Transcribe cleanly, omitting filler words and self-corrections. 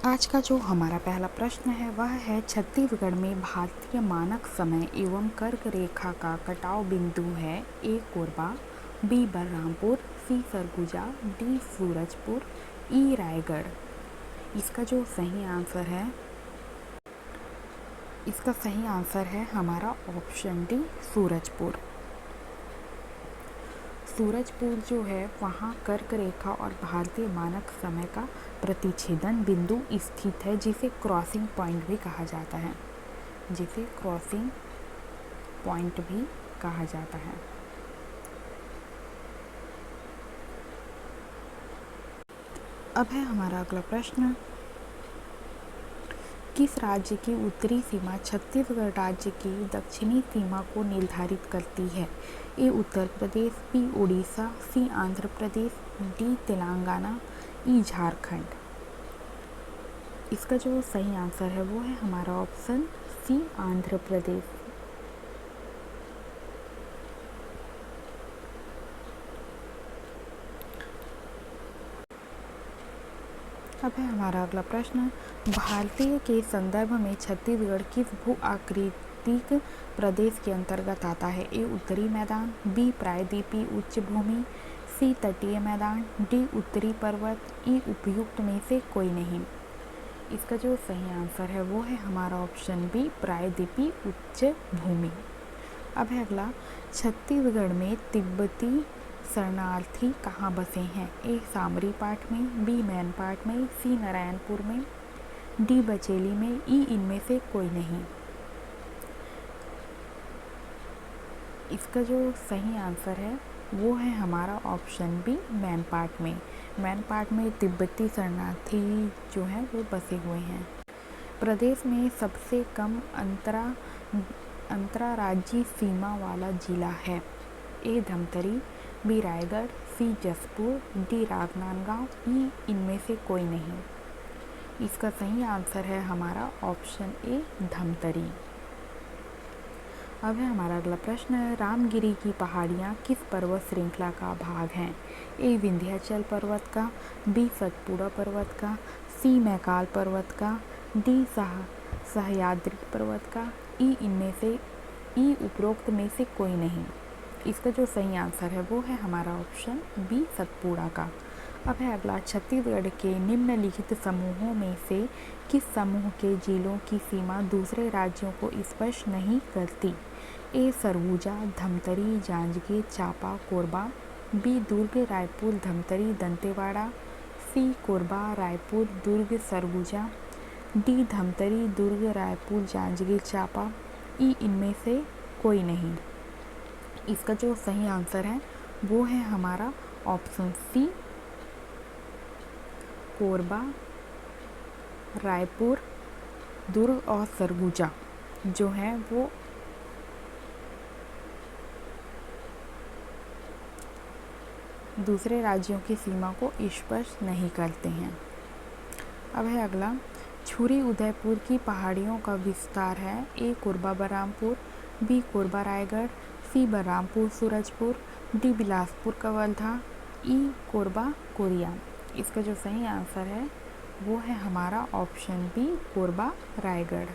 आज का जो हमारा पहला प्रश्न है वह है छत्तीसगढ़ में भारतीय मानक समय एवं कर्क रेखा का कटाव बिंदु है। ए कोरबा, बी बलरामपुर, सी सरगुजा, डी सूरजपुर, ई रायगढ़। इसका सही आंसर है हमारा ऑप्शन डी सूरजपुर। सूरजपुर जो है वहाँ कर्क रेखा और भारतीय मानक समय का प्रतिच्छेदन बिंदु स्थित है, जिसे क्रॉसिंग पॉइंट भी कहा जाता है। अब है हमारा अगला प्रश्न। किस राज्य की उत्तरी सीमा छत्तीसगढ़ राज्य की दक्षिणी सीमा को निर्धारित करती है? ए उत्तर प्रदेश, बी उड़ीसा, सी आंध्र प्रदेश, डी तेलंगाना, ई झारखंड। इसका जो सही आंसर है वो है हमारा ऑप्शन सी आंध्र प्रदेश। अब है हमारा अगला प्रश्न। भारतीय के संदर्भ में छत्तीसगढ़ किस भू आकृतिक प्रदेश के अंतर्गत आता है? ए उत्तरी मैदान, बी प्रायद्वीपीय उच्च भूमि, सी तटीय मैदान, डी उत्तरी पर्वत, ई उपयुक्त में से कोई नहीं। इसका जो सही आंसर है वो है हमारा ऑप्शन बी प्रायद्वीपीय उच्च भूमि। अब है अगला, छत्तीसगढ़ में तिब्बती शरणार्थी कहाँ बसे हैं? ए सामरी पाट में, बी मैनपाट में, सी नारायणपुर में, डी बचेली में, ई इनमें से कोई नहीं। इसका जो सही आंसर है वो है हमारा ऑप्शन बी मैनपाट में। मैनपाट में तिब्बती शरणार्थी जो है वो बसे हुए हैं। प्रदेश में सबसे कम अंतर्राज्यीय सीमा वाला जिला है? ए धमतरी, बी रायगढ़, सी जसपुर, डी राजनांदगांव, ई इनमें से कोई नहीं। इसका सही आंसर है हमारा ऑप्शन ए धमतरी। अब है हमारा अगला प्रश्न। रामगिरी की पहाड़ियाँ किस पर्वत श्रृंखला का भाग हैं? ए विंध्याचल पर्वत का, बी सतपुड़ा पर्वत का, सी मैकाल पर्वत का, डी सह्याद्री पर्वत का, ई उपरोक्त में से कोई नहीं। इसका जो सही आंसर है वो है हमारा ऑप्शन बी सतपुड़ा का। अब है अगला, छत्तीसगढ़ के निम्नलिखित समूहों में से किस समूह के जिलों की सीमा दूसरे राज्यों को स्पर्श नहीं करती? ए सरगुजा, धमतरी, जांजगीर चांपा, कोरबा, बी दुर्ग, रायपुर, धमतरी, दंतेवाड़ा, सी कोरबा, रायपुर, दुर्ग, सरगुजा, डी धमतरी, दुर्ग, रायपुर, जांजगीर चांपा, ई इनमें से कोई नहीं। इसका जो सही आंसर है वो है हमारा ऑप्शन सी कोरबा, रायपुर, दुर्ग और सरगुजा जो है वो दूसरे राज्यों की सीमा को स्पर्श नहीं करते हैं। अब है अगला, छुरी उदयपुर की पहाड़ियों का विस्तार है? ए कोरबा बलरामपुर, बी कोरबा रायगढ़, सी बलरामपुर सूरजपुर, डी बिलासपुर कवर्धा, ई कोरबा कोरिया। इसका जो सही आंसर है वो है हमारा ऑप्शन बी कोरबा रायगढ़।